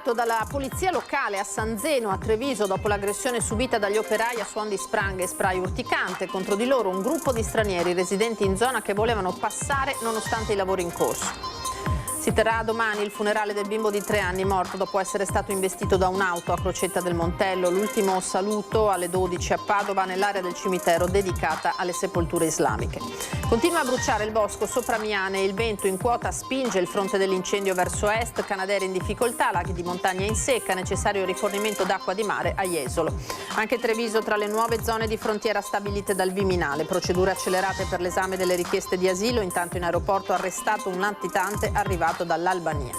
liberato dalla polizia locale a San Zeno, a Treviso, dopo l'aggressione subita dagli operai a suon di spranghe e spray urticante. Contro di loro un gruppo di stranieri residenti in zona che volevano passare nonostante i lavori in corso. Si terrà domani il funerale del bimbo di 3 anni morto dopo essere stato investito da un'auto a Crocetta del Montello. L'ultimo saluto alle 12 a Padova nell'area del cimitero dedicata alle sepolture islamiche. Continua a bruciare il bosco sopra Miane e il vento in quota spinge il fronte dell'incendio verso est, Canadair in difficoltà, laghi di montagna in secca, necessario rifornimento d'acqua di mare a Jesolo. Anche Treviso tra le nuove zone di frontiera stabilite dal Viminale, procedure accelerate per l'esame delle richieste di asilo, intanto in aeroporto arrestato un latitante arrivato dall'Albania.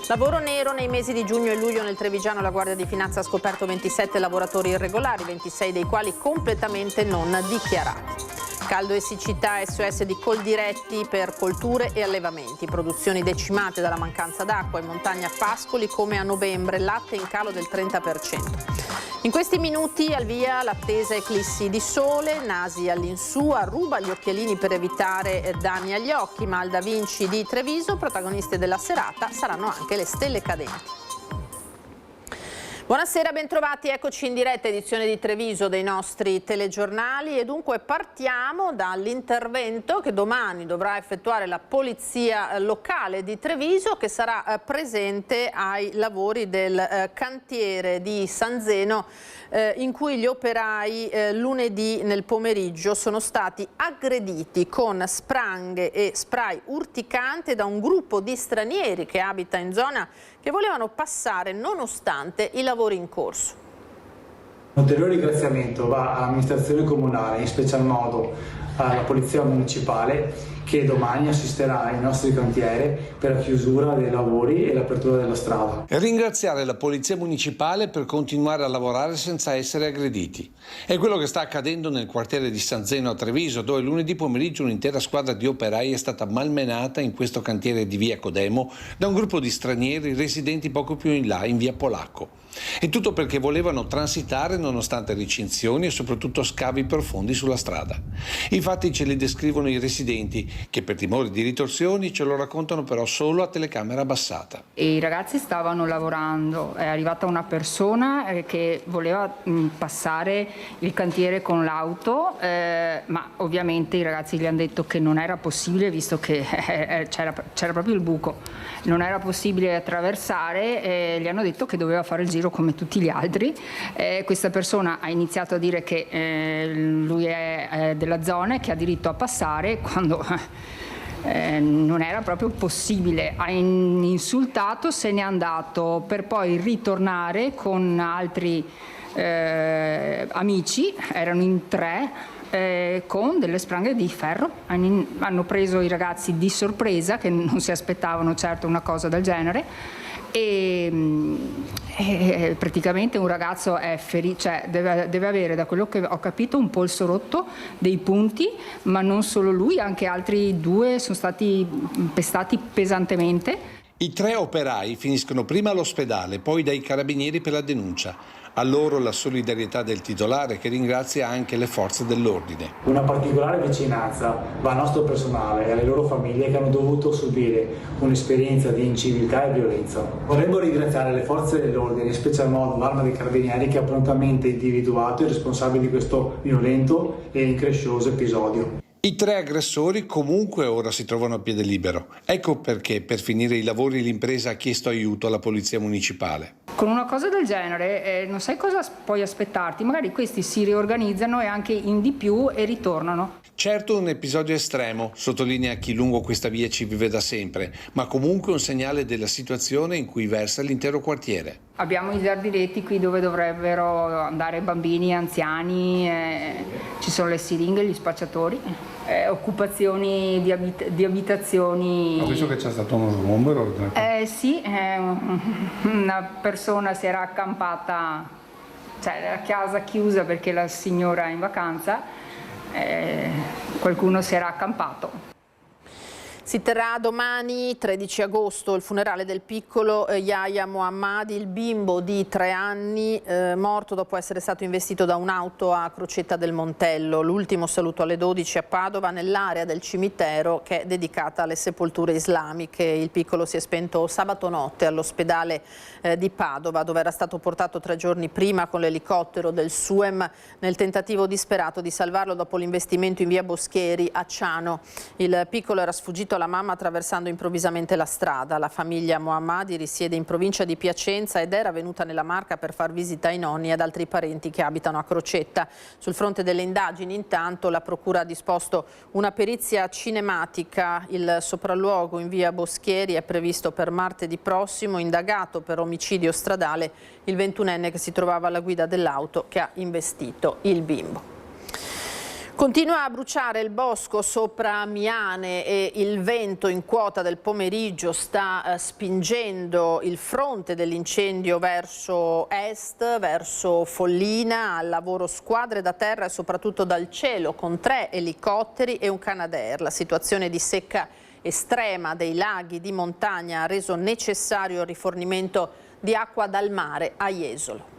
Lavoro nero nei mesi di giugno e luglio nel Trevigiano. La Guardia di Finanza ha scoperto 27 lavoratori irregolari, 26 dei quali completamente non dichiarati. Caldo e siccità, SOS di Coldiretti per colture e allevamenti, produzioni decimate dalla mancanza d'acqua, in montagna pascoli come a novembre, latte in calo del 30%. In questi minuti al via l'attesa eclissi di sole, nasi all'insù, arruba gli occhialini per evitare danni agli occhi, ma al Da Vinci di Treviso, protagoniste della serata, saranno anche le stelle cadenti. Buonasera, bentrovati, eccoci in diretta, edizione di Treviso dei nostri telegiornali, e dunque partiamo dall'intervento che domani dovrà effettuare la polizia locale di Treviso, che sarà presente ai lavori del cantiere di San Zeno, in cui gli operai lunedì nel pomeriggio sono stati aggrediti con spranghe e spray urticante da un gruppo di stranieri che abita in zona, che volevano passare nonostante i lavori in corso. Un ulteriore ringraziamento va all'amministrazione comunale, in special modo alla Polizia Municipale, che domani assisterà il nostro cantiere per la chiusura dei lavori e l'apertura della strada. E ringraziare la Polizia Municipale per continuare a lavorare senza essere aggrediti. È quello che sta accadendo nel quartiere di San Zeno a Treviso, dove lunedì pomeriggio un'intera squadra di operai è stata malmenata in questo cantiere di via Codemo da un gruppo di stranieri residenti poco più in là, in via Polacco. E tutto perché volevano transitare nonostante recinzioni e soprattutto scavi profondi sulla strada. I fatti ce li descrivono i residenti, che per timore di ritorsioni ce lo raccontano però solo a telecamera abbassata. I ragazzi stavano lavorando, è arrivata una persona che voleva passare il cantiere con l'auto, ma ovviamente i ragazzi gli hanno detto che non era possibile, visto che c'era proprio il buco, non era possibile attraversare, gli hanno detto che doveva fare il giro come tutti gli altri. Questa persona ha iniziato a dire che lui è della zona e che ha diritto a passare, quando non era proprio possibile. Ha insultato, se n'è andato per poi ritornare con altri amici, erano in 3, con delle spranghe di ferro. Hanno preso i ragazzi di sorpresa, che non si aspettavano certo una cosa del genere, e praticamente un ragazzo è ferito, cioè deve avere, da quello che ho capito, un polso rotto, dei punti, ma non solo lui, anche altri 2 sono stati pestati pesantemente. I 3 operai finiscono prima all'ospedale, poi dai carabinieri per la denuncia. A loro la solidarietà del titolare, che ringrazia anche le forze dell'ordine. Una particolare vicinanza va al nostro personale e alle loro famiglie che hanno dovuto subire un'esperienza di inciviltà e violenza. Vorremmo ringraziare le forze dell'ordine, in special modo l'Arma dei Carabinieri, che ha prontamente individuato i responsabili di questo violento e increscioso episodio. I 3 aggressori comunque ora si trovano a piede libero. Ecco perché per finire i lavori l'impresa ha chiesto aiuto alla Polizia Municipale. Con una cosa del genere non sai cosa puoi aspettarti, magari questi si riorganizzano e anche in di più e ritornano. Certo, un episodio estremo, sottolinea chi lungo questa via ci vive da sempre, ma comunque un segnale della situazione in cui versa l'intero quartiere. Abbiamo i giardinetti qui dove dovrebbero andare bambini, anziani, ci sono le siringhe, gli spacciatori, occupazioni di abitazioni. Ho visto che c'è stato uno sgombero. Sì, una persona si era accampata, cioè la casa chiusa perché la signora è in vacanza, qualcuno si era accampato. Si terrà domani, 13 agosto, il funerale del piccolo Yahya Mohammadi, il bimbo di 3 anni, morto dopo essere stato investito da un'auto a Crocetta del Montello. L'ultimo saluto alle 12 a Padova, nell'area del cimitero che è dedicata alle sepolture islamiche. Il piccolo si è spento sabato notte all'ospedale di Padova, dove era stato portato 3 giorni prima con l'elicottero del SUEM nel tentativo disperato di salvarlo dopo l'investimento in via Boscheri a Ciano. Il piccolo era sfuggito alla mamma attraversando improvvisamente la strada. La famiglia Mohammadi risiede in provincia di Piacenza ed era venuta nella Marca per far visita ai nonni e ad altri parenti che abitano a Crocetta. Sul fronte delle indagini, intanto, la procura ha disposto una perizia cinematica. Il sopralluogo in via Boscheri è previsto per martedì prossimo, indagato per omicidio stradale il 21enne che si trovava alla guida dell'auto che ha investito il bimbo. Continua a bruciare il bosco sopra Miane e il vento in quota del pomeriggio sta spingendo il fronte dell'incendio verso est, verso Follina. Al lavoro squadre da terra e soprattutto dal cielo con 3 elicotteri e un Canadair. La situazione di secca estrema dei laghi di montagna ha reso necessario il rifornimento di acqua dal mare a Jesolo.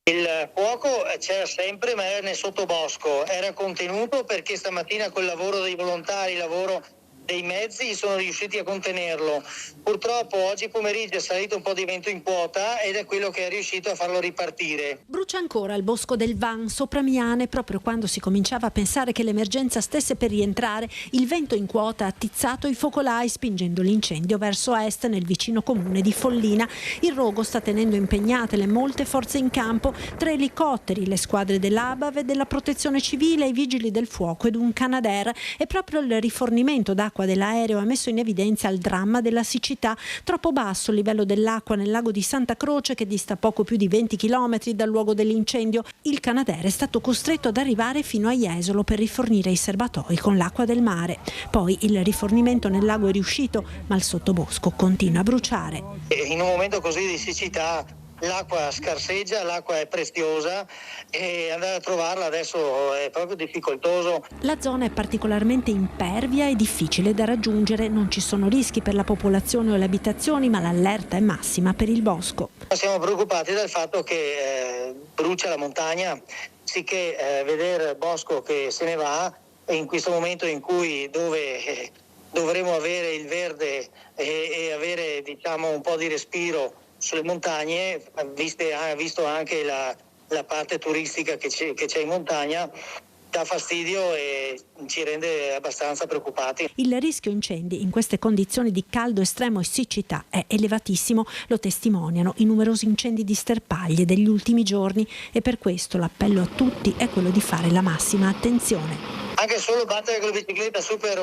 Il fuoco c'era sempre, ma era nel sottobosco, era contenuto perché stamattina col lavoro dei volontari, il lavoro dei mezzi, sono riusciti a contenerlo. Purtroppo oggi pomeriggio è salito un po' di vento in quota ed è quello che è riuscito a farlo ripartire. Brucia ancora il bosco del Van sopra Miane. Proprio quando si cominciava a pensare che l'emergenza stesse per rientrare, il vento in quota ha attizzato i focolai spingendo l'incendio verso est nel vicino comune di Follina. Il rogo sta tenendo impegnate le molte forze in campo, 3 elicotteri, le squadre dell'ABAV e della protezione civile, i vigili del fuoco ed un Canadair. E proprio il rifornimento d'acqua dell'aereo ha messo in evidenza il dramma della siccità. Troppo basso il livello dell'acqua nel lago di Santa Croce, che dista poco più di 20 km dal luogo dell'incendio. Il Canadair è stato costretto ad arrivare fino a Jesolo per rifornire i serbatoi con l'acqua del mare. Poi il rifornimento nel lago è riuscito, ma il sottobosco continua a bruciare. In un momento così di siccità l'acqua scarseggia, l'acqua è preziosa e andare a trovarla adesso è proprio difficoltoso. La zona è particolarmente impervia e difficile da raggiungere. Non ci sono rischi per la popolazione o le abitazioni, ma l'allerta è massima per il bosco. Siamo preoccupati dal fatto che brucia la montagna, sicché vedere il bosco che se ne va in questo momento in cui dovremo avere il verde e avere, diciamo, un po' di respiro sulle montagne, visto anche la parte turistica che c'è in montagna, dà fastidio e ci rende abbastanza preoccupati. Il rischio incendi in queste condizioni di caldo estremo e siccità è elevatissimo, lo testimoniano i numerosi incendi di sterpaglie degli ultimi giorni, e per questo l'appello a tutti è quello di fare la massima attenzione. Anche solo battere con la bicicletta su per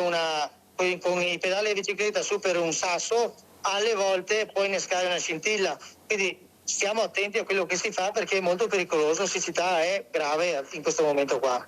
con i pedali della bicicletta su per un sasso, alle volte può innescare una scintilla, quindi stiamo attenti a quello che si fa perché è molto pericoloso, la siccità è grave in questo momento qua.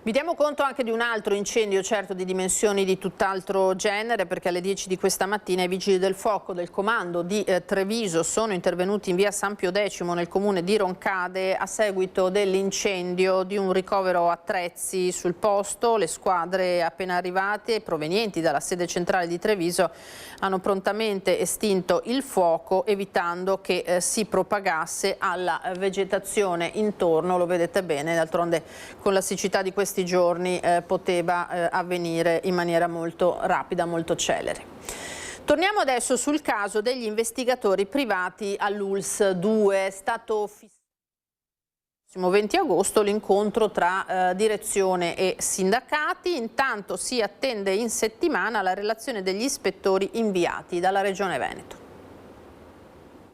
Vi diamo conto anche di un altro incendio, certo di dimensioni di tutt'altro genere, perché alle 10 di questa mattina i vigili del fuoco del comando di Treviso sono intervenuti in via San Pio X nel comune di Roncade a seguito dell'incendio di un ricovero attrezzi sul posto. Le squadre appena arrivate, provenienti dalla sede centrale di Treviso, hanno prontamente estinto il fuoco, evitando che si propagasse alla vegetazione intorno. Lo vedete bene, d'altronde con la siccità di questi giorni poteva avvenire in maniera molto rapida, molto celere. Torniamo adesso sul caso degli investigatori privati all'ULSS 2. È stato fissato il prossimo 20 agosto l'incontro tra direzione e sindacati. Intanto si attende in settimana la relazione degli ispettori inviati dalla Regione Veneto.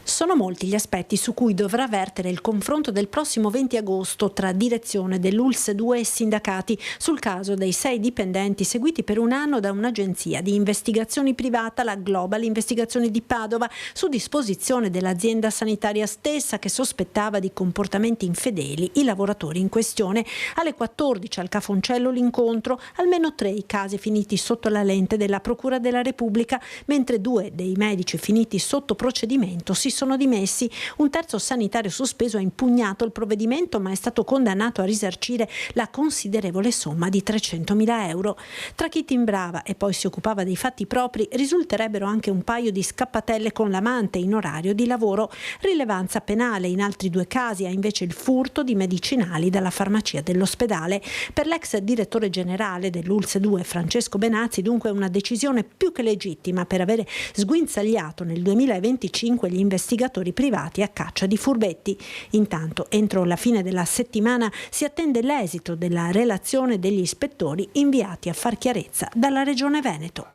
Sono molti gli aspetti su cui dovrà vertere il confronto del prossimo 20 agosto tra direzione dell'ULSS 2 e sindacati sul caso dei 6 dipendenti seguiti per un anno da un'agenzia di investigazioni privata, la Global Investigazioni di Padova, su disposizione dell'azienda sanitaria stessa, che sospettava di comportamenti infedeli i lavoratori in questione. Alle 14 al Cafoncello l'incontro, almeno 3 i casi finiti sotto la lente della Procura della Repubblica, mentre 2 dei medici finiti sotto procedimento si sono furono dimessi. Un terzo sanitario sospeso ha impugnato il provvedimento, ma è stato condannato a risarcire la considerevole somma di 300.000 euro. Tra chi timbrava e poi si occupava dei fatti propri risulterebbero anche un paio di scappatelle con l'amante in orario di lavoro. Rilevanza penale in altri 2 casi ha invece il furto di medicinali dalla farmacia dell'ospedale. Per l'ex direttore generale dell'ULSS 2 Francesco Benazzi dunque una decisione più che legittima per avere sguinzagliato nel 2025 gli investigatori privati a caccia di furbetti. Intanto entro la fine della settimana si attende l'esito della relazione degli ispettori inviati a far chiarezza dalla Regione Veneto.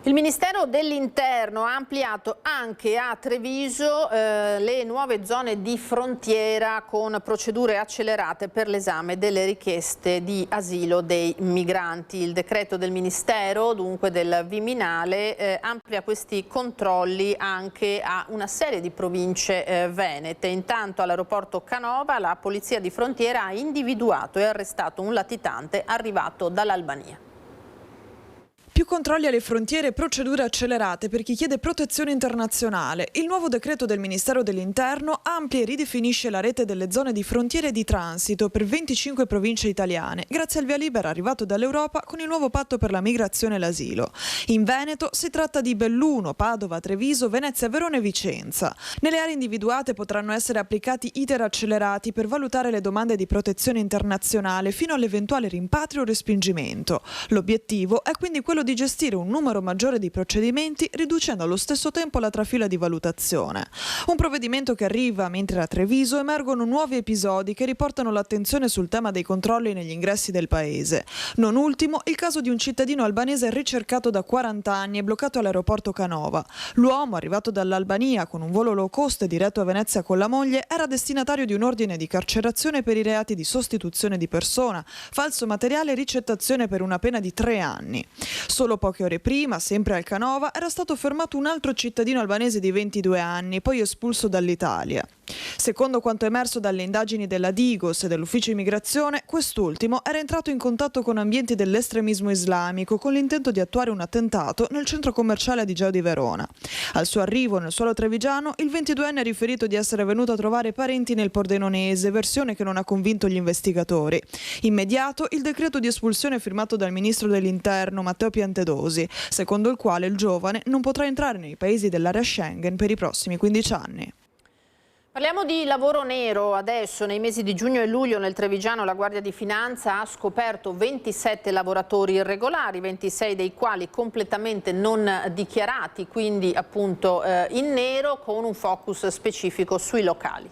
Il Ministero dell'Interno ha ampliato anche a Treviso le nuove zone di frontiera con procedure accelerate per l'esame delle richieste di asilo dei migranti. Il decreto del Ministero, dunque del Viminale, amplia questi controlli anche a una serie di province venete. Intanto all'aeroporto Canova la Polizia di Frontiera ha individuato e arrestato un latitante arrivato dall'Albania. Più controlli alle frontiere e procedure accelerate per chi chiede protezione internazionale. Il nuovo decreto del Ministero dell'Interno amplia e ridefinisce la rete delle zone di frontiere e di transito per 25 province italiane, grazie al via libera arrivato dall'Europa con il nuovo patto per la migrazione e l'asilo. In Veneto si tratta di Belluno, Padova, Treviso, Venezia, Verona e Vicenza. Nelle aree individuate potranno essere applicati iter accelerati per valutare le domande di protezione internazionale fino all'eventuale rimpatrio o respingimento. L'obiettivo è quindi quello di gestire un numero maggiore di procedimenti, riducendo allo stesso tempo la trafila di valutazione. Un provvedimento che arriva mentre a Treviso emergono nuovi episodi che riportano l'attenzione sul tema dei controlli negli ingressi del paese. Non ultimo il caso di un cittadino albanese ricercato da 40 anni e bloccato all'aeroporto Canova. L'uomo, arrivato dall'Albania con un volo low cost diretto a Venezia con la moglie, era destinatario di un ordine di carcerazione per i reati di sostituzione di persona, falso materiale e ricettazione per una pena di 3 anni. Solo poche ore prima, sempre al Canova, era stato fermato un altro cittadino albanese di 22 anni, poi espulso dall'Italia. Secondo quanto emerso dalle indagini della Digos e dell'Ufficio Immigrazione, quest'ultimo era entrato in contatto con ambienti dell'estremismo islamico con l'intento di attuare un attentato nel centro commerciale Adigeo di Verona. Al suo arrivo nel suolo trevigiano, il 22enne ha riferito di essere venuto a trovare parenti nel Pordenonese, versione che non ha convinto gli investigatori. Immediato il decreto di espulsione firmato dal ministro dell'Interno Matteo Piantedosi, secondo il quale il giovane non potrà entrare nei paesi dell'area Schengen per i prossimi 15 anni. Parliamo di lavoro nero adesso. Nei mesi di giugno e luglio nel Trevigiano la Guardia di Finanza ha scoperto 27 lavoratori irregolari, 26 dei quali completamente non dichiarati, quindi appunto in nero, con un focus specifico sui locali.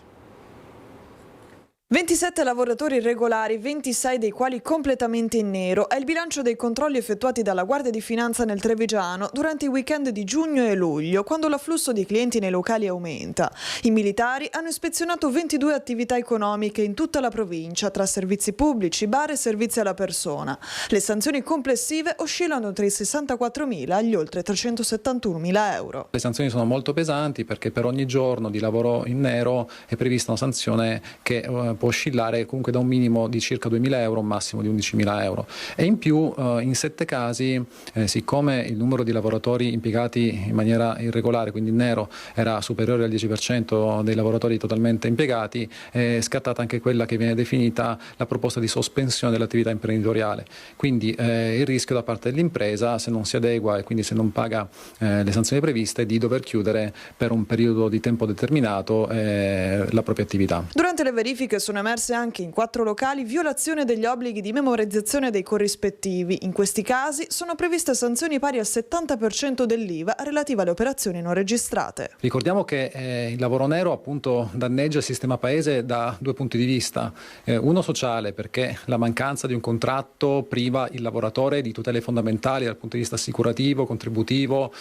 27 lavoratori irregolari, 26 dei quali completamente in nero. È il bilancio dei controlli effettuati dalla Guardia di Finanza nel Trevigiano durante i weekend di giugno e luglio, quando l'afflusso di clienti nei locali aumenta. I militari hanno ispezionato 22 attività economiche in tutta la provincia, tra servizi pubblici, bar e servizi alla persona. Le sanzioni complessive oscillano tra i 64.000 agli oltre 371.000 euro. Le sanzioni sono molto pesanti perché per ogni giorno di lavoro in nero è prevista una sanzione che può oscillare comunque da un minimo di circa 2.000 euro a un massimo di 11.000 euro. E in più in 7 casi, siccome il numero di lavoratori impiegati in maniera irregolare, quindi in nero, era superiore al 10% dei lavoratori totalmente impiegati, è scattata anche quella che viene definita la proposta di sospensione dell'attività imprenditoriale. Quindi il rischio da parte dell'impresa, se non si adegua e quindi se non paga le sanzioni previste, di dover chiudere per un periodo di tempo determinato la propria attività. Durante le verifiche sono emerse anche in 4 locali violazione degli obblighi di memorizzazione dei corrispettivi. In questi casi sono previste sanzioni pari al 70% dell'IVA relativa alle operazioni non registrate. Ricordiamo che il lavoro nero appunto danneggia il sistema paese da 2 punti di vista. Uno sociale, perché la mancanza di un contratto priva il lavoratore di tutele fondamentali dal punto di vista assicurativo, contributivo,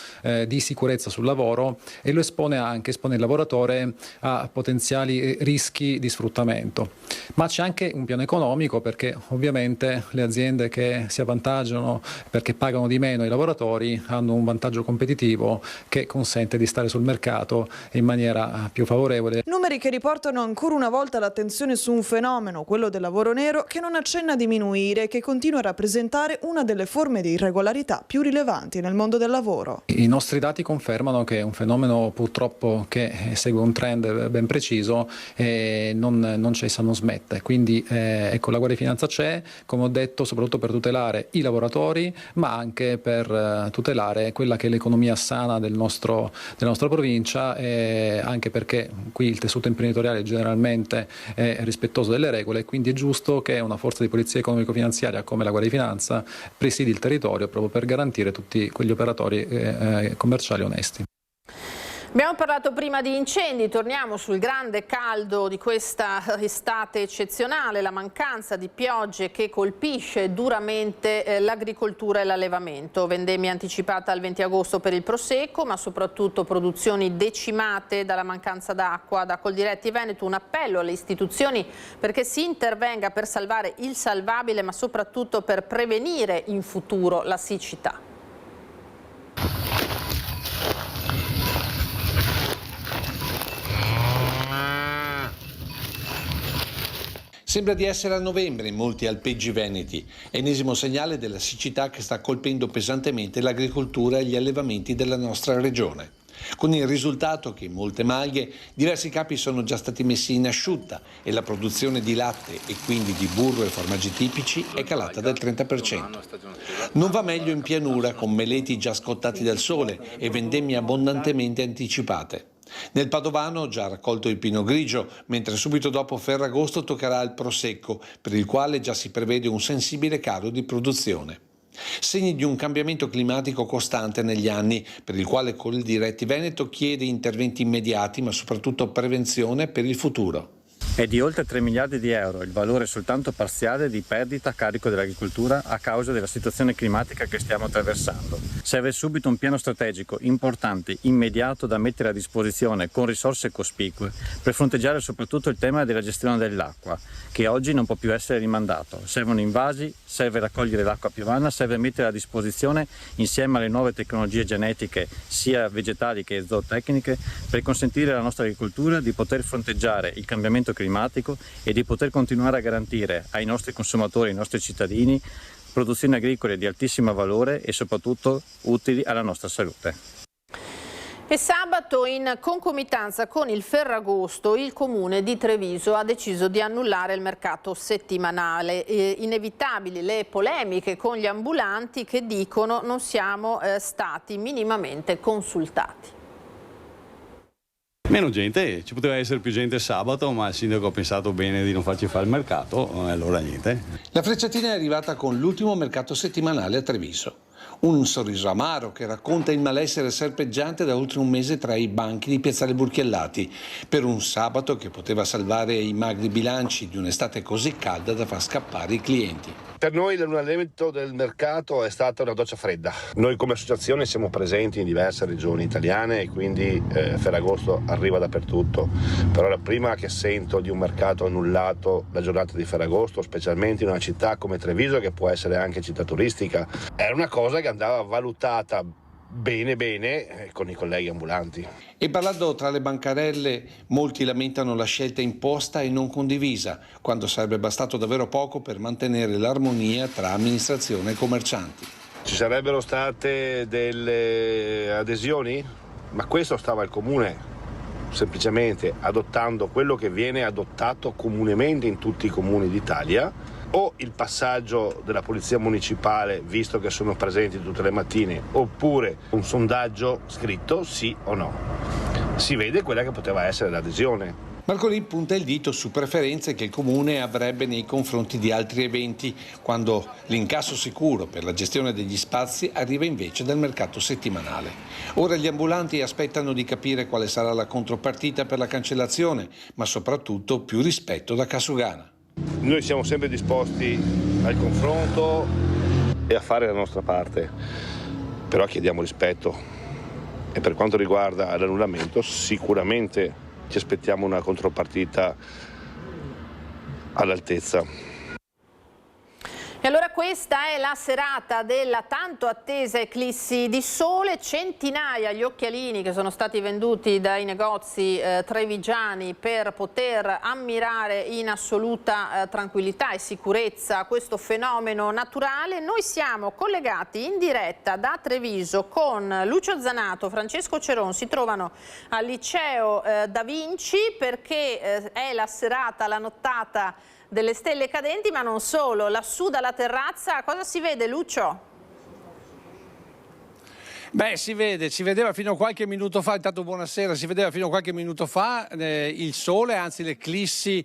di sicurezza sul lavoro, e lo espone il lavoratore a potenziali rischi di sfruttamento. aspetto. Ma c'è anche un piano economico, perché ovviamente le aziende che si avvantaggiano perché pagano di meno i lavoratori hanno un vantaggio competitivo che consente di stare sul mercato in maniera più favorevole. Numeri che riportano ancora una volta l'attenzione su un fenomeno, quello del lavoro nero, che non accenna a diminuire e che continua a rappresentare una delle forme di irregolarità più rilevanti nel mondo del lavoro. I nostri dati confermano che è un fenomeno purtroppo che segue un trend ben preciso e non cessa, non smette. Quindi ecco, la Guardia di Finanza c'è, come ho detto, soprattutto per tutelare i lavoratori, ma anche per tutelare quella che è l'economia sana della nostra provincia, anche perché qui il tessuto imprenditoriale generalmente è rispettoso delle regole, quindi è giusto che una forza di polizia economico-finanziaria come la Guardia di Finanza presidi il territorio proprio per garantire tutti quegli operatori commerciali onesti. Abbiamo parlato prima di incendi, torniamo sul grande caldo di questa estate eccezionale, la mancanza di piogge che colpisce duramente l'agricoltura e l'allevamento. Vendemmia anticipata al 20 agosto per il Prosecco, ma soprattutto produzioni decimate dalla mancanza d'acqua. Da Coldiretti Veneto un appello alle istituzioni perché si intervenga per salvare il salvabile, ma soprattutto per prevenire in futuro la siccità. Sembra di essere a novembre in molti alpeggi veneti, ennesimo segnale della siccità che sta colpendo pesantemente l'agricoltura e gli allevamenti della nostra regione. Con il risultato che in molte maglie diversi capi sono già stati messi in asciutta e la produzione di latte e quindi di burro e formaggi tipici è calata del 30%. Non va meglio in pianura, con meleti già scottati dal sole e vendemmie abbondantemente anticipate. Nel Padovano già raccolto il Pinot Grigio, mentre subito dopo Ferragosto toccherà il Prosecco, per il quale già si prevede un sensibile calo di produzione. Segni di un cambiamento climatico costante negli anni, per il quale Coldiretti Veneto chiede interventi immediati, ma soprattutto prevenzione per il futuro. È di oltre 3 miliardi di euro il valore soltanto parziale di perdita a carico dell'agricoltura a causa della situazione climatica che stiamo attraversando. Serve subito un piano strategico importante, immediato, da mettere a disposizione con risorse cospicue per fronteggiare soprattutto il tema della gestione dell'acqua, che oggi non può più essere rimandato. Servono invasi, serve raccogliere l'acqua piovana, serve mettere a disposizione, insieme alle nuove tecnologie genetiche, sia vegetali che zootecniche, per consentire alla nostra agricoltura di poter fronteggiare il cambiamento climatico e di poter continuare a garantire ai nostri consumatori, ai nostri cittadini, produzioni agricole di altissimo valore e soprattutto utili alla nostra salute. E sabato, in concomitanza con il Ferragosto, il comune di Treviso ha deciso di annullare il mercato settimanale. Inevitabili le polemiche con gli ambulanti che dicono non siamo stati minimamente consultati. Meno gente, ci poteva essere più gente sabato, ma il sindaco ha pensato bene di non farci fare il mercato, allora niente. La frecciatina è arrivata con l'ultimo mercato settimanale a Treviso. Un sorriso amaro che racconta il malessere serpeggiante da oltre un mese tra i banchi di Piazzale Burchiellati, per un sabato che poteva salvare i magri bilanci di un'estate così calda da far scappare i clienti. Per noi l'annullamento del mercato è stata una doccia fredda. Noi come associazione siamo presenti in diverse regioni italiane e quindi Ferragosto arriva dappertutto. Però la prima che sento di un mercato annullato la giornata di Ferragosto, specialmente in una città come Treviso, che può essere anche città turistica, era una cosa che andava valutata bene con i colleghi ambulanti. E parlando tra le bancarelle, molti lamentano la scelta imposta e non condivisa, quando sarebbe bastato davvero poco per mantenere l'armonia tra amministrazione e commercianti. Ci sarebbero state delle adesioni? Ma questo stava al comune, semplicemente adottando quello che viene adottato comunemente in tutti i comuni d'Italia, o il passaggio della polizia municipale, visto che sono presenti tutte le mattine, oppure un sondaggio scritto sì o no. Si vede quella che poteva essere l'adesione. Marcolin punta il dito su preferenze che il comune avrebbe nei confronti di altri eventi, quando l'incasso sicuro per la gestione degli spazi arriva invece dal mercato settimanale. Ora gli ambulanti aspettano di capire quale sarà la contropartita per la cancellazione, ma soprattutto più rispetto da Casugana. Noi siamo sempre disposti al confronto e a fare la nostra parte, però chiediamo rispetto. E per quanto riguarda l'annullamento, sicuramente ci aspettiamo una contropartita all'altezza. E allora questa è la serata della tanto attesa eclissi di sole, centinaia gli occhialini che sono stati venduti dai negozi trevigiani per poter ammirare in assoluta tranquillità e sicurezza questo fenomeno naturale. Noi siamo collegati in diretta da Treviso con Lucio Zanato, Francesco Ceron, si trovano al liceo Da Vinci perché è la serata, la nottata delle stelle cadenti, ma non solo. Lassù dalla terrazza cosa si vede, Lucio? Beh, si vedeva fino a qualche minuto fa, intanto buonasera, si vedeva fino a qualche minuto fa il sole, anzi l'eclissi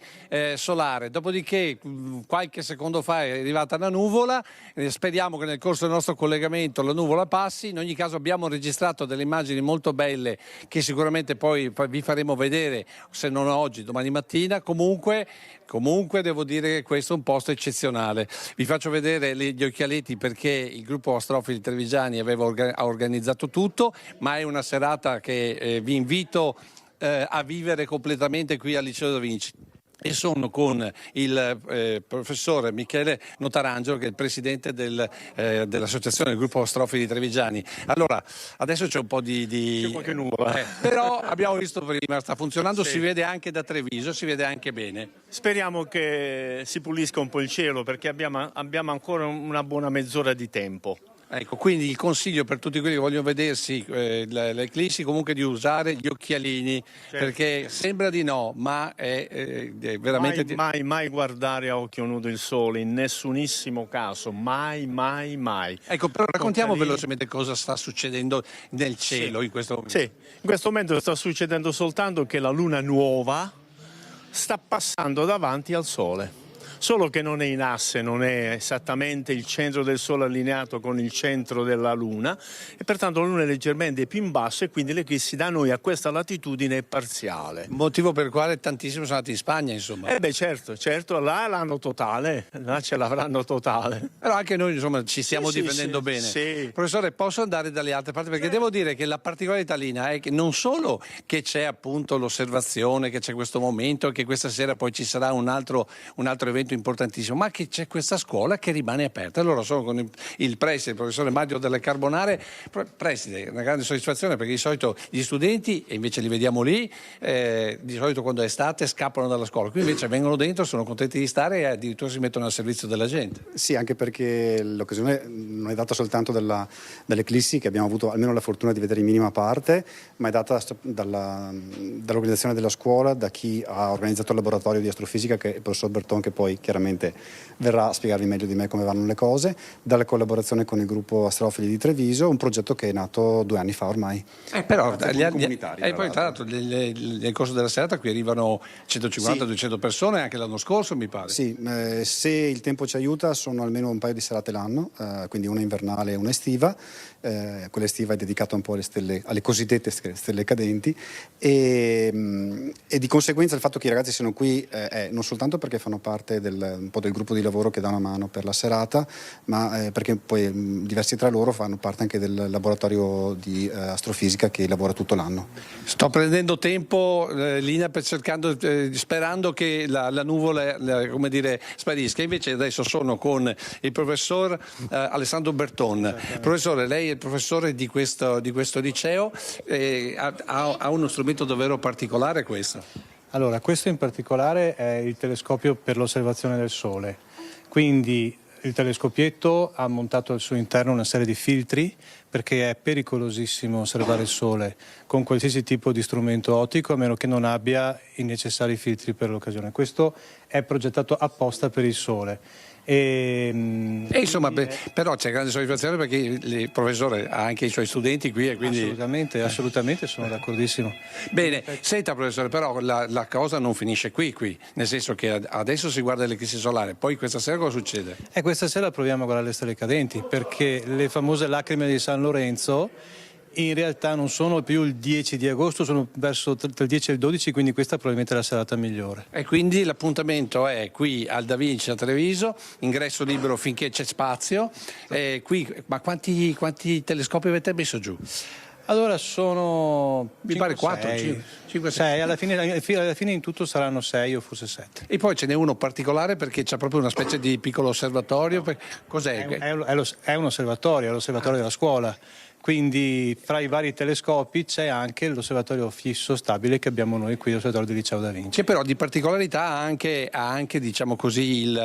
solare, dopodiché qualche secondo fa è arrivata una nuvola, speriamo che nel corso del nostro collegamento la nuvola passi, in ogni caso abbiamo registrato delle immagini molto belle che sicuramente poi vi faremo vedere, se non oggi, domani mattina. Comunque devo dire che questo è un posto eccezionale. Vi faccio vedere gli occhialetti perché il gruppo Astrofili Trevigiani ha organizzato tutto, ma è una serata che vi invito a vivere completamente qui al Liceo Da Vinci. E sono con il professore Michele Notarangelo, che è il presidente dell'associazione del gruppo Astrofili Trevigiani. Allora, adesso c'è un po' c'è qualche nuvola, però abbiamo visto prima, sta funzionando, sì. Si vede anche da Treviso, si vede anche bene. Speriamo che si pulisca un po' il cielo, perché abbiamo ancora una buona mezz'ora di tempo. Ecco, quindi il consiglio per tutti quelli che vogliono vedersi l'eclissi comunque di usare gli occhialini, certo. Perché sembra di no, ma è veramente... Mai guardare a occhio nudo il sole, in nessunissimo caso, mai. Ecco, però raccontiamo velocemente cosa sta succedendo nel cielo in questo momento. Sì, in questo momento sta succedendo soltanto che la luna nuova sta passando davanti al sole. Solo che non è in asse, non è esattamente il centro del Sole allineato con il centro della Luna e pertanto la Luna è leggermente più in basso e quindi l'eclissi da noi a questa latitudine è parziale. Motivo per il quale tantissimi sono andati in Spagna, insomma. Certo, là l'hanno totale, là ce l'avranno totale. Però anche noi, insomma, ci stiamo difendendo bene. Sì. Professore, posso andare dalle altre parti? Perché devo dire che la particolarità lina è che non solo che c'è appunto l'osservazione, che c'è questo momento, che questa sera poi ci sarà un altro evento importantissimo, ma che c'è questa scuola che rimane aperta. Allora sono con il preside, il professore Mario Delle Carbonare. Preside, una grande soddisfazione perché di solito gli studenti, e invece li vediamo lì, di solito quando è estate scappano dalla scuola, qui invece vengono dentro, sono contenti di stare e addirittura si mettono al servizio della gente. Sì, anche perché l'occasione non è data soltanto dall'eclissi, che abbiamo avuto almeno la fortuna di vedere in minima parte, ma è data dall'organizzazione della scuola, da chi ha organizzato il laboratorio di astrofisica, che è il professor Berton, che poi chiaramente verrà a spiegarvi meglio di me come vanno le cose, dalla collaborazione con il gruppo Astrofili di Treviso, un progetto che è nato 2 anni fa ormai. Però poi tra l'altro nel corso della serata qui arrivano 150-200 persone, anche l'anno scorso mi pare. Sì, se il tempo ci aiuta sono almeno un paio di serate l'anno, quindi una invernale e una estiva. Quella estiva è dedicata un po' alle cosiddette stelle cadenti e di conseguenza il fatto che i ragazzi siano qui è non soltanto perché fanno parte un po' del gruppo di lavoro che dà una mano per la serata, ma perché poi diversi tra loro fanno parte anche del laboratorio di astrofisica che lavora tutto l'anno. Sto prendendo tempo, Lina, sperando che la nuvola sparisca. Invece adesso sono con il professor Alessandro Berton. Professore, lei è il professore di questo liceo, ha uno strumento davvero particolare questo. Allora, questo in particolare è il telescopio per l'osservazione del Sole. Quindi il telescopietto ha montato al suo interno una serie di filtri perché è pericolosissimo osservare il Sole con qualsiasi tipo di strumento ottico a meno che non abbia i necessari filtri per l'occasione. Questo è progettato apposta per il Sole. E insomma, però c'è grande soddisfazione perché il professore ha anche i suoi studenti qui e quindi... Assolutamente, sono d'accordissimo. Bene, senta professore, però la cosa non finisce qui, nel senso che adesso si guarda l'eclissi solare, poi questa sera cosa succede? Questa sera proviamo a guardare le stelle cadenti, perché le famose lacrime di San Lorenzo in realtà non sono più il 10 di agosto, sono verso tra il 10 e il 12, quindi questa probabilmente è la serata migliore. E quindi l'appuntamento è qui al Da Vinci a Treviso, ingresso libero finché c'è spazio. Ma quanti telescopi avete messo giù? Allora sono... Mi pare 4, 5, 6. Alla fine in tutto saranno 6 o forse 7. E poi ce n'è uno particolare perché c'è proprio una specie di piccolo osservatorio. Cos'è? È un osservatorio, è l'osservatorio della scuola. Quindi fra i vari telescopi c'è anche l'osservatorio fisso stabile che abbiamo noi qui all'osservatorio del Liceo Da Vinci. Che però di particolarità ha anche diciamo così,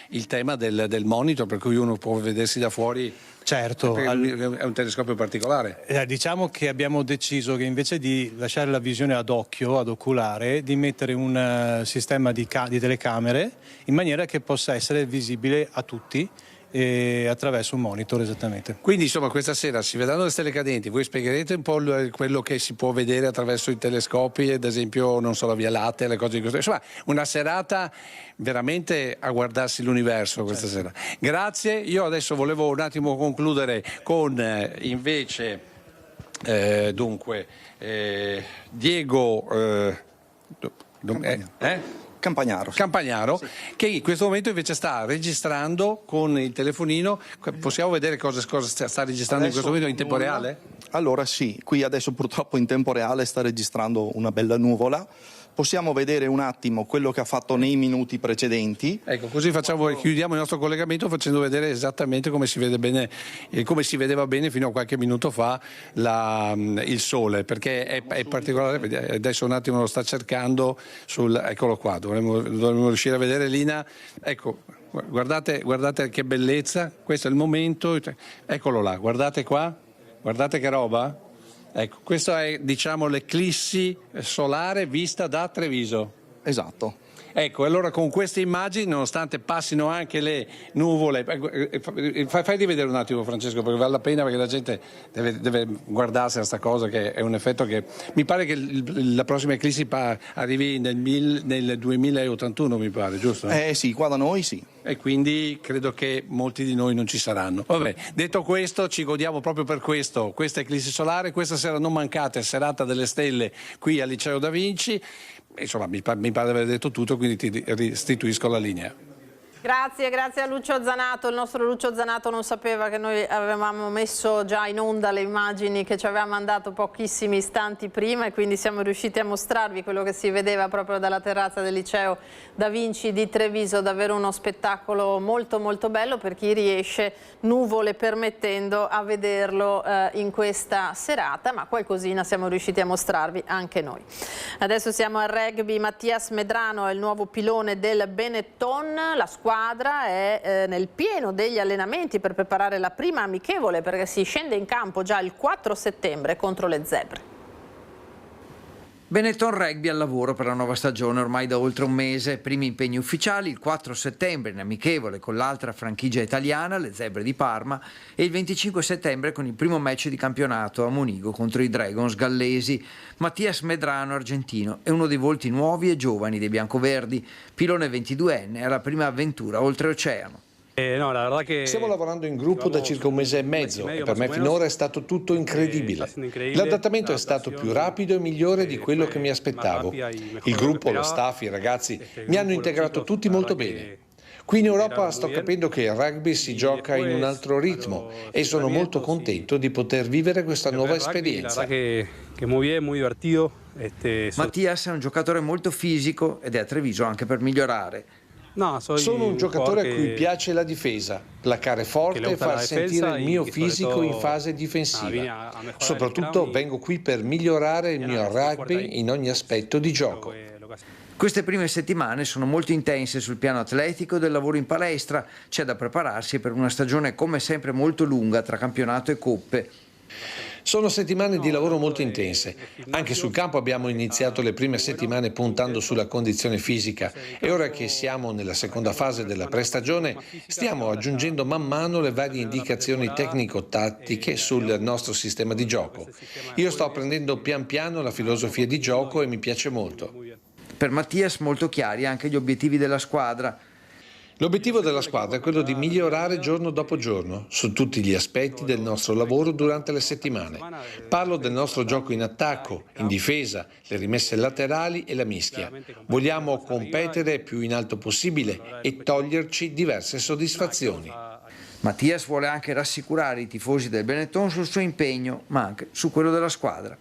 il tema del monitor, per cui uno può vedersi da fuori. Certo, è un telescopio particolare. Diciamo che abbiamo deciso che invece di lasciare la visione ad occhio, ad oculare, di mettere un sistema di telecamere in maniera che possa essere visibile a tutti attraverso un monitor, esattamente. Quindi insomma questa sera si vedranno le stelle cadenti, voi spiegherete un po' quello che si può vedere attraverso i telescopi, ad esempio non so, la Via Lattea, le cose di questo, insomma una serata veramente a guardarsi l'universo questa sera. Grazie, io adesso volevo un attimo concludere con invece Diego Campagnaro, sì, che in questo momento invece sta registrando con il telefonino. Possiamo vedere cosa sta registrando adesso, in questo momento in tempo reale? Allora sì, qui adesso purtroppo in tempo reale sta registrando una bella nuvola. Possiamo vedere un attimo quello che ha fatto nei minuti precedenti. Ecco, così chiudiamo il nostro collegamento facendo vedere esattamente come si vede bene, come si vedeva bene fino a qualche minuto fa il sole, perché è particolare. Adesso un attimo lo sta cercando eccolo qua, dovremmo riuscire a vedere Lina. Ecco, guardate che bellezza, questo è il momento, eccolo là, guardate qua, guardate che roba. Ecco, questo è diciamo l'eclissi solare vista da Treviso. Esatto. Ecco, allora con queste immagini, nonostante passino anche le nuvole, fai rivedere un attimo Francesco, perché vale la pena, perché la gente deve guardarsi a questa cosa, che è un effetto che mi pare che la prossima eclissi arrivi nel 2081, mi pare, giusto? Sì, qua da noi sì. E quindi credo che molti di noi non ci saranno. Vabbè, detto questo, ci godiamo proprio per questo, questa eclissi solare. Questa sera non mancate, serata delle stelle qui al Liceo Da Vinci. Insomma, mi pare di aver detto tutto, quindi ti restituisco la linea. Grazie a Lucio Zanato. Il nostro Lucio Zanato non sapeva che noi avevamo messo già in onda le immagini che ci aveva mandato pochissimi istanti prima, e quindi siamo riusciti a mostrarvi quello che si vedeva proprio dalla terrazza del Liceo Da Vinci di Treviso. Davvero uno spettacolo molto molto bello per chi riesce, nuvole permettendo, a vederlo in questa serata, ma qualcosina siamo riusciti a mostrarvi anche noi. Adesso siamo al rugby. Mattias Medrano è il nuovo pilone del Benetton. La squadra è nel pieno degli allenamenti per preparare la prima amichevole, perché si scende in campo già il 4 settembre contro le Zebre. Benetton Rugby al lavoro per la nuova stagione ormai da oltre un mese. Primi impegni ufficiali il 4 settembre in amichevole con l'altra franchigia italiana, le Zebre di Parma, e il 25 settembre con il primo match di campionato a Monigo contro i Dragons gallesi. Mattias Medrano, argentino, è uno dei volti nuovi e giovani dei biancoverdi, pilone 22enne alla prima avventura oltreoceano. Stiamo lavorando in gruppo da circa un mese e mezzo e per me finora è stato tutto incredibile. L'adattamento è stato più rapido e migliore di quello che mi aspettavo. Il gruppo, lo staff, i ragazzi mi hanno integrato tutti molto bene. Qui in Europa sto capendo che il rugby si gioca in un altro ritmo e sono molto contento di poter vivere questa nuova esperienza. Mattias è un giocatore molto fisico ed è a Treviso anche per migliorare. Sono un giocatore a cui piace la difesa, placcare forte e far sentire il mio fisico in fase difensiva. Soprattutto vengo qui per migliorare il mio rugby in ogni aspetto di gioco. Queste prime settimane sono molto intense sul piano atletico e del lavoro in palestra. C'è da prepararsi per una stagione come sempre molto lunga tra campionato e coppe. Sono settimane di lavoro molto intense. Anche sul campo abbiamo iniziato le prime settimane puntando sulla condizione fisica e ora che siamo nella seconda fase della prestagione stiamo aggiungendo man mano le varie indicazioni tecnico-tattiche sul nostro sistema di gioco. Io sto apprendendo pian piano la filosofia di gioco e mi piace molto. Per Mattias molto chiari anche gli obiettivi della squadra. L'obiettivo della squadra è quello di migliorare giorno dopo giorno su tutti gli aspetti del nostro lavoro durante le settimane. Parlo del nostro gioco in attacco, in difesa, le rimesse laterali e la mischia. Vogliamo competere più in alto possibile e toglierci diverse soddisfazioni. Mattias vuole anche rassicurare i tifosi del Benetton sul suo impegno, ma anche su quello della squadra.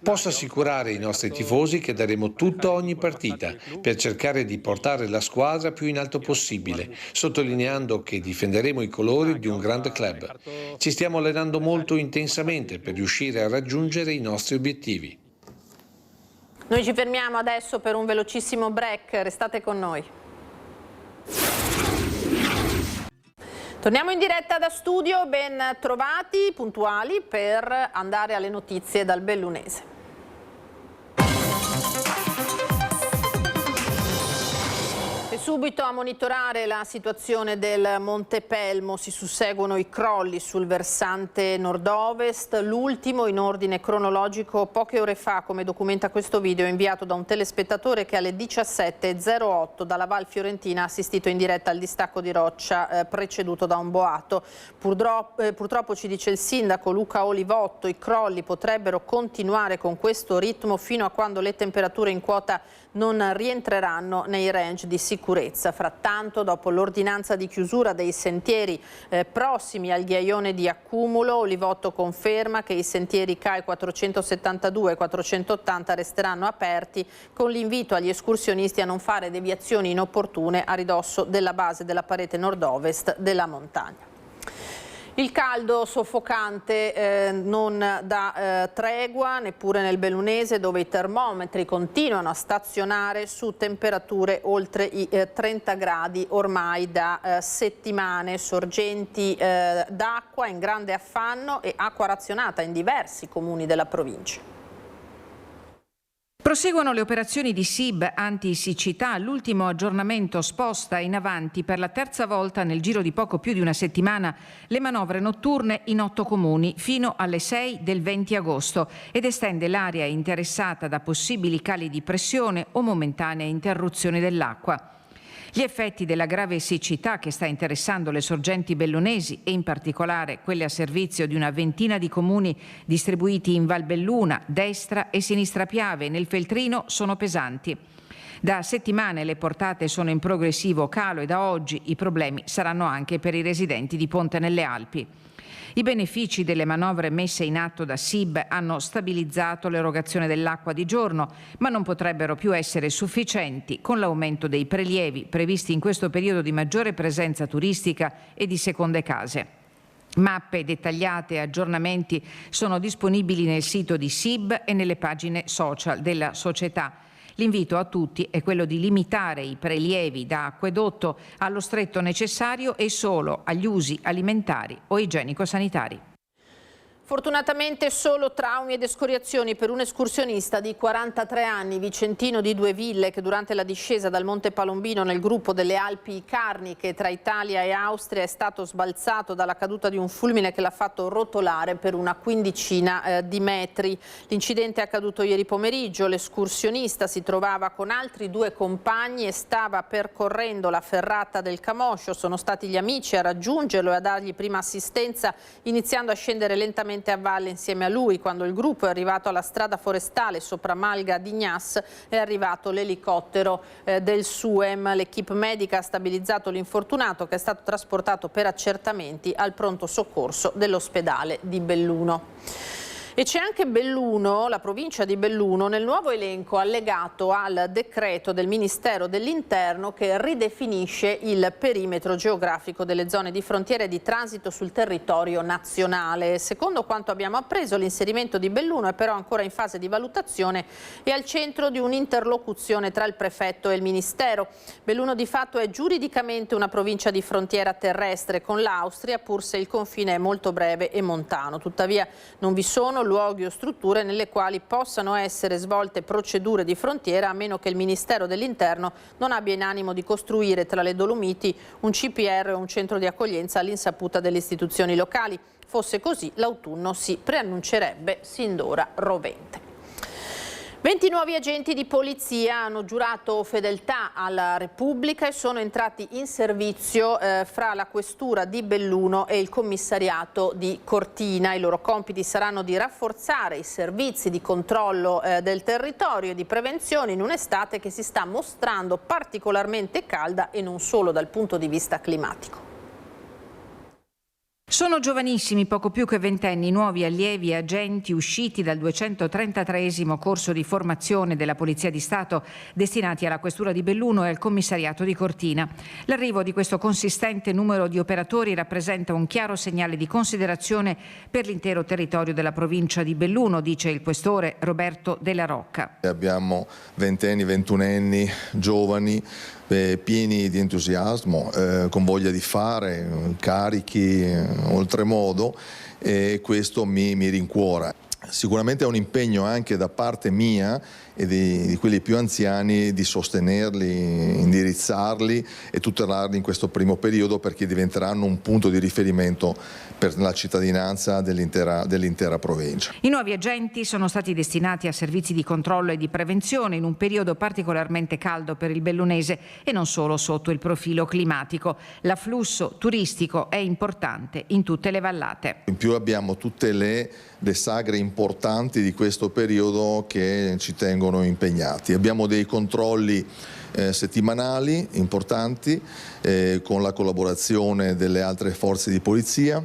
Posso assicurare i nostri tifosi che daremo tutto a ogni partita per cercare di portare la squadra più in alto possibile, sottolineando che difenderemo i colori di un grande club. Ci stiamo allenando molto intensamente per riuscire a raggiungere i nostri obiettivi. Noi ci fermiamo adesso per un velocissimo break, restate con noi. Torniamo in diretta da studio, ben trovati, puntuali per andare alle notizie dal Bellunese. E subito a monitorare la situazione del Monte Pelmo si susseguono i crolli sul versante nord-ovest, l'ultimo in ordine cronologico poche ore fa, come documenta questo video inviato da un telespettatore che alle 17:08 dalla Val Fiorentina ha assistito in diretta al distacco di roccia preceduto da un boato. Purtroppo ci dice il sindaco Luca Olivotto, i crolli potrebbero continuare con questo ritmo fino a quando le temperature in quota non rientreranno nei range di sicurezza. Frattanto, dopo l'ordinanza di chiusura dei sentieri prossimi al ghiaione di accumulo, Olivotto conferma che i sentieri CAI 472 e 480 resteranno aperti, con l'invito agli escursionisti a non fare deviazioni inopportune a ridosso della base della parete nord-ovest della montagna. Il caldo soffocante non dà tregua neppure nel Bellunese, dove i termometri continuano a stazionare su temperature oltre i 30 gradi ormai da settimane. Sorgenti d'acqua in grande affanno e acqua razionata in diversi comuni della provincia. Proseguono le operazioni di SIB anti-siccità, l'ultimo aggiornamento sposta in avanti per la terza volta nel giro di poco più di una settimana le manovre notturne in 8 comuni fino alle 6 del 20 agosto ed estende l'area interessata da possibili cali di pressione o momentanee interruzioni dell'acqua. Gli effetti della grave siccità che sta interessando le sorgenti bellunesi e in particolare quelle a servizio di una ventina di comuni distribuiti in Val Belluna, Destra e Sinistra Piave nel Feltrino sono pesanti. Da settimane le portate sono in progressivo calo e da oggi i problemi saranno anche per i residenti di Ponte nelle Alpi. I benefici delle manovre messe in atto da SIB hanno stabilizzato l'erogazione dell'acqua di giorno, ma non potrebbero più essere sufficienti con l'aumento dei prelievi previsti in questo periodo di maggiore presenza turistica e di seconde case. Mappe dettagliate e aggiornamenti sono disponibili nel sito di SIB e nelle pagine social della società. L'invito a tutti è quello di limitare i prelievi da acquedotto allo stretto necessario e solo agli usi alimentari o igienico-sanitari. Fortunatamente solo traumi ed escoriazioni per un escursionista di 43 anni, vicentino di Due Ville, che durante la discesa dal Monte Palombino nel gruppo delle Alpi Carniche tra Italia e Austria è stato sbalzato dalla caduta di un fulmine che l'ha fatto rotolare per una quindicina di metri. L'incidente è accaduto ieri pomeriggio, l'escursionista si trovava con altri 2 compagni e stava percorrendo la ferrata del Camoscio. Sono stati gli amici a raggiungerlo e a dargli prima assistenza, iniziando a scendere lentamente a valle insieme a lui. Quando il gruppo è arrivato alla strada forestale sopra Malga di Gnas è arrivato l'elicottero del SUEM. L'equipe medica ha stabilizzato l'infortunato, che è stato trasportato per accertamenti al pronto soccorso dell'ospedale di Belluno. E c'è anche Belluno, la provincia di Belluno, nel nuovo elenco allegato al decreto del Ministero dell'Interno che ridefinisce il perimetro geografico delle zone di frontiera e di transito sul territorio nazionale. Secondo quanto abbiamo appreso, l'inserimento di Belluno è però ancora in fase di valutazione e al centro di un'interlocuzione tra il prefetto e il Ministero. Belluno di fatto è giuridicamente una provincia di frontiera terrestre con l'Austria, pur se il confine è molto breve e montano. Tuttavia non vi sono luoghi o strutture nelle quali possano essere svolte procedure di frontiera, a meno che il Ministero dell'Interno non abbia in animo di costruire tra le Dolomiti un CPR o un centro di accoglienza all'insaputa delle istituzioni locali. Fosse così, l'autunno si preannuncerebbe sin d'ora rovente. 20 nuovi agenti di polizia hanno giurato fedeltà alla Repubblica e sono entrati in servizio fra la questura di Belluno e il commissariato di Cortina. I loro compiti saranno di rafforzare i servizi di controllo del territorio e di prevenzione in un'estate che si sta mostrando particolarmente calda e non solo dal punto di vista climatico. Sono giovanissimi, poco più che ventenni, nuovi allievi e agenti usciti dal 233esimo corso di formazione della Polizia di Stato destinati alla Questura di Belluno e al Commissariato di Cortina. L'arrivo di questo consistente numero di operatori rappresenta un chiaro segnale di considerazione per l'intero territorio della provincia di Belluno, dice il questore Roberto Della Rocca. Abbiamo ventenni, ventunenni, giovani, pieni di entusiasmo, con voglia di fare, carichi oltremodo, e questo mi rincuora. Sicuramente è un impegno anche da parte mia e di quelli più anziani di sostenerli, indirizzarli e tutelarli in questo primo periodo, perché diventeranno un punto di riferimento per la cittadinanza dell'intera provincia. I nuovi agenti sono stati destinati a servizi di controllo e di prevenzione in un periodo particolarmente caldo per il bellunese e non solo sotto il profilo climatico. L'afflusso turistico è importante in tutte le vallate. In più abbiamo tutte le sagre importanti di questo periodo che ci tengono impegnati. Abbiamo dei controlli settimanali importanti con la collaborazione delle altre forze di polizia,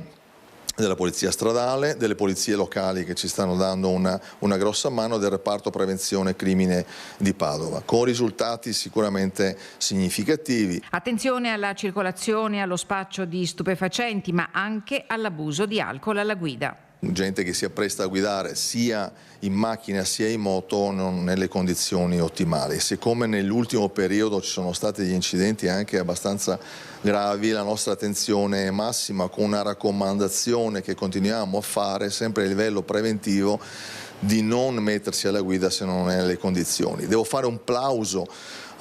della polizia stradale, delle polizie locali che ci stanno dando una grossa mano, del reparto prevenzione crimine di Padova, con risultati sicuramente significativi. Attenzione alla circolazione e allo spaccio di stupefacenti, ma anche all'abuso di alcol alla guida. Gente che si appresta a guidare sia in macchina sia in moto non nelle condizioni ottimali. Siccome nell'ultimo periodo ci sono stati degli incidenti anche abbastanza gravi, la nostra attenzione è massima, con una raccomandazione che continuiamo a fare sempre a livello preventivo di non mettersi alla guida se non è nelle condizioni. Devo fare un plauso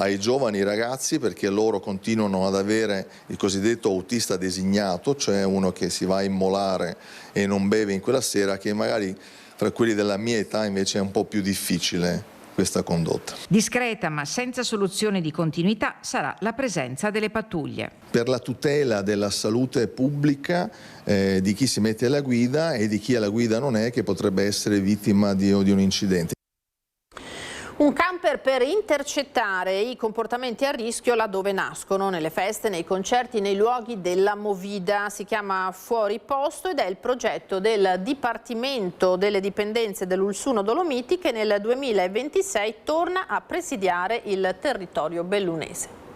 ai giovani ragazzi, perché loro continuano ad avere il cosiddetto autista designato, cioè uno che si va a immolare e non beve in quella sera, che magari tra quelli della mia età invece è un po' più difficile questa condotta. Discreta ma senza soluzione di continuità sarà la presenza delle pattuglie. Per la tutela della salute pubblica di chi si mette alla guida e di chi alla guida non è, che potrebbe essere vittima di un incidente. Un camper per intercettare i comportamenti a rischio laddove nascono, nelle feste, nei concerti, nei luoghi della movida. Si chiama Fuori Posto ed è il progetto del Dipartimento delle Dipendenze dell'Ulsuno Dolomiti, che nel 2026 torna a presidiare il territorio bellunese.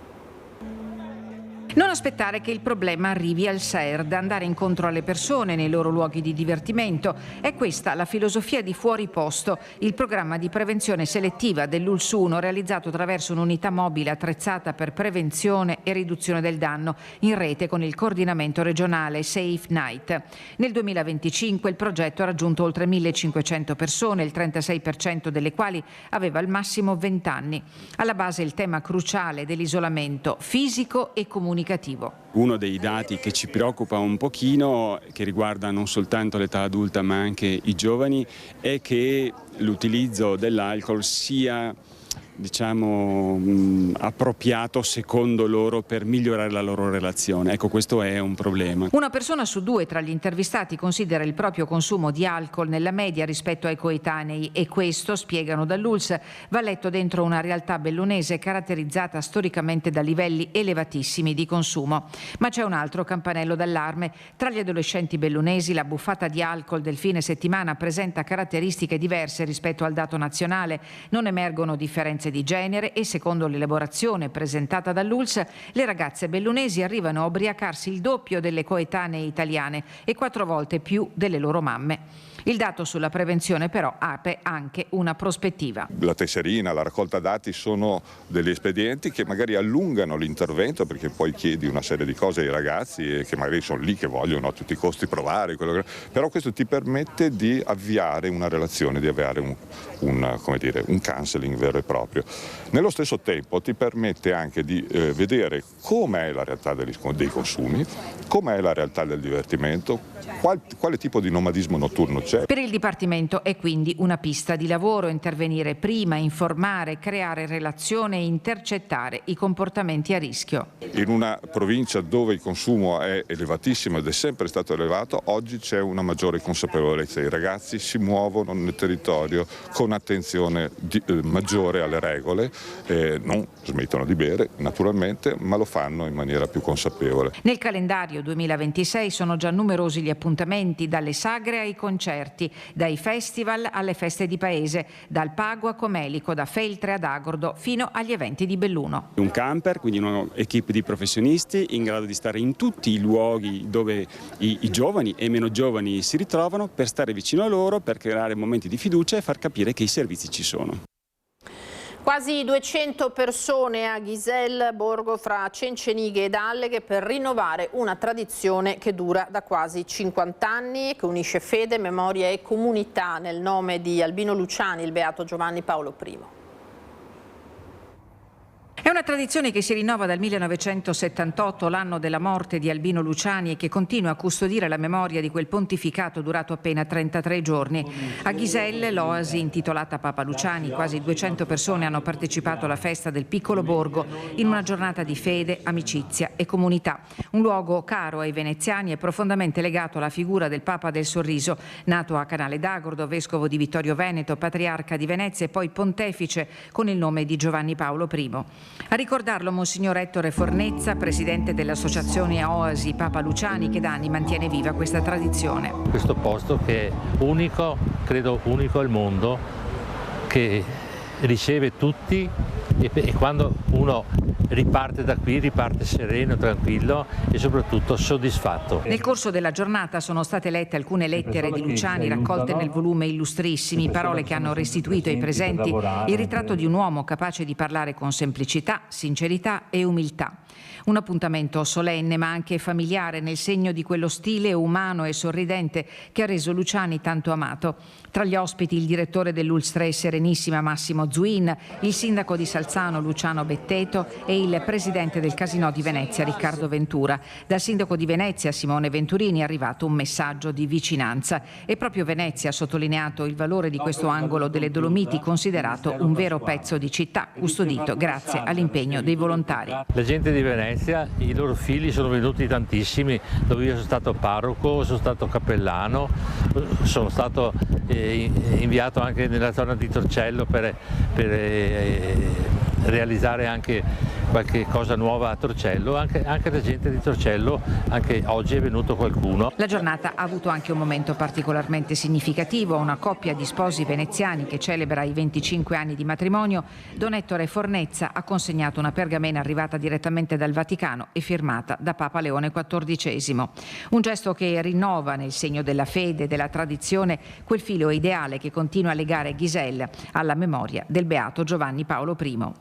Non aspettare che il problema arrivi al SERD, andare incontro alle persone nei loro luoghi di divertimento. È questa la filosofia di Fuori Posto, il programma di prevenzione selettiva dell'Ulsuno realizzato attraverso un'unità mobile attrezzata per prevenzione e riduzione del danno, in rete con il coordinamento regionale Safe Night. Nel 2025 il progetto ha raggiunto oltre 1.500 persone, il 36% delle quali aveva al massimo 20 anni. Alla base il tema cruciale dell'isolamento fisico e comunicativo. Uno dei dati che ci preoccupa un pochino, che riguarda non soltanto l'età adulta ma anche i giovani, è che l'utilizzo dell'alcol sia appropriato secondo loro per migliorare la loro relazione. Ecco, questo è un problema. Una persona su due tra gli intervistati considera il proprio consumo di alcol nella media rispetto ai coetanei, e questo, spiegano dall'ULSS, va letto dentro una realtà bellunese caratterizzata storicamente da livelli elevatissimi di consumo. Ma c'è un altro campanello d'allarme. Tra gli adolescenti bellunesi la buffata di alcol del fine settimana presenta caratteristiche diverse rispetto al dato nazionale. Non emergono differenze di genere e, secondo l'elaborazione presentata dall'ULSS, le ragazze bellunesi arrivano a ubriacarsi il doppio delle coetanee italiane e 4 volte più delle loro mamme. Il dato sulla prevenzione però apre anche una prospettiva. La tesserina, la raccolta dati sono degli espedienti che magari allungano l'intervento, perché poi chiedi una serie di cose ai ragazzi e che magari sono lì che vogliono a tutti i costi provare, però questo ti permette di avviare una relazione, di avviare un counseling vero e proprio. Nello stesso tempo ti permette anche di vedere com'è la realtà dei consumi, com'è la realtà del divertimento, quale tipo di nomadismo notturno c'è. Per il Dipartimento è quindi una pista di lavoro intervenire prima, informare, creare relazione e intercettare i comportamenti a rischio. In una provincia dove il consumo è elevatissimo ed è sempre stato elevato, oggi c'è una maggiore consapevolezza. I ragazzi si muovono nel territorio con attenzione maggiore alle regole, non smettono di bere naturalmente, ma lo fanno in maniera più consapevole. Nel calendario 2026 sono già numerosi gli appuntamenti, dalle sagre ai concerti, dai festival alle feste di paese, dal Pago a Comelico, da Feltre ad Agordo fino agli eventi di Belluno. Un camper, quindi un'equipe di professionisti in grado di stare in tutti i luoghi dove i giovani e meno giovani si ritrovano, per stare vicino a loro, per creare momenti di fiducia e far capire che i servizi ci sono. Quasi 200 persone a Ghiselle, borgo fra Cencenighe ed Alleghe, per rinnovare una tradizione che dura da quasi 50 anni e che unisce fede, memoria e comunità nel nome di Albino Luciani, il beato Giovanni Paolo I. È una tradizione che si rinnova dal 1978, l'anno della morte di Albino Luciani, e che continua a custodire la memoria di quel pontificato durato appena 33 giorni. A Ghiselle, l'oasi intitolata Papa Luciani, quasi 200 persone hanno partecipato alla festa del piccolo borgo in una giornata di fede, amicizia e comunità. Un luogo caro ai veneziani e profondamente legato alla figura del Papa del Sorriso, nato a Canale d'Agordo, vescovo di Vittorio Veneto, patriarca di Venezia e poi pontefice con il nome di Giovanni Paolo I. A ricordarlo Monsignor Ettore Fornezza, presidente dell'associazione Oasi Papa Luciani, che da anni mantiene viva questa tradizione. Questo posto che è unico, credo unico al mondo, che riceve tutti e quando uno riparte da qui riparte sereno, tranquillo e soprattutto soddisfatto. Nel corso della giornata sono state lette alcune lettere di Luciani raccolte nel volume Illustrissimi, parole che hanno restituito ai presenti il ritratto di un uomo capace di parlare con semplicità, sincerità e umiltà. Un appuntamento solenne ma anche familiare, nel segno di quello stile umano e sorridente che ha reso Luciani tanto amato. Tra gli ospiti il direttore dell'Ulstre Serenissima Massimo Zuin, il sindaco di Salzano Luciano Betteto e il presidente del Casinò di Venezia Riccardo Ventura. Dal sindaco di Venezia Simone Venturini è arrivato un messaggio di vicinanza e proprio Venezia ha sottolineato il valore di questo angolo delle Dolomiti, considerato un vero pezzo di città, custodito grazie all'impegno dei volontari. La gente di Venezia, i loro figli sono venuti tantissimi, dove io sono stato parroco, sono stato cappellano, sono stato inviato anche nella zona di Torcello per realizzare anche qualche cosa nuova a Torcello, anche la gente di Torcello, anche oggi è venuto qualcuno. La giornata ha avuto anche un momento particolarmente significativo. Una coppia di sposi veneziani che celebra i 25 anni di matrimonio, Don Ettore Fornezza, ha consegnato una pergamena arrivata direttamente dal Vaticano e firmata da Papa Leone XIV. Un gesto che rinnova, nel segno della fede e della tradizione, quel filo ideale che continua a legare Ghiselle alla memoria del beato Giovanni Paolo I.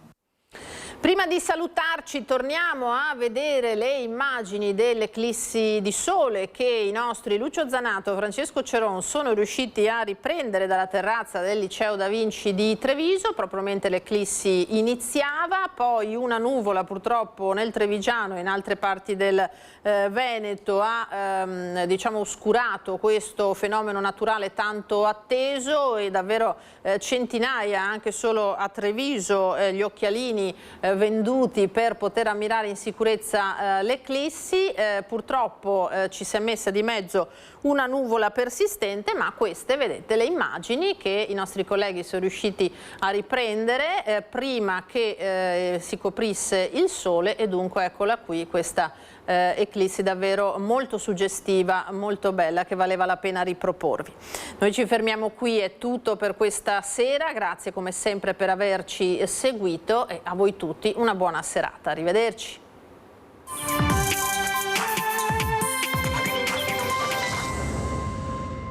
Prima di salutarci torniamo a vedere le immagini dell'eclissi di sole che i nostri Lucio Zanato e Francesco Ceron sono riusciti a riprendere dalla terrazza del Liceo Da Vinci di Treviso. Proprio mentre l'eclissi iniziava, poi una nuvola purtroppo nel Trevigiano e in altre parti del Veneto ha oscurato questo fenomeno naturale tanto atteso, e davvero centinaia, anche solo a Treviso, gli occhialini venduti per poter ammirare in sicurezza l'eclissi. Purtroppo ci si è messa di mezzo una nuvola persistente, ma queste, vedete, le immagini che i nostri colleghi sono riusciti a riprendere prima che si coprisse il sole, e dunque eccola qui questa eclissi davvero molto suggestiva, molto bella, che valeva la pena riproporvi. Noi ci fermiamo qui, è tutto per questa sera, grazie come sempre per averci seguito e a voi tutti una buona serata, arrivederci.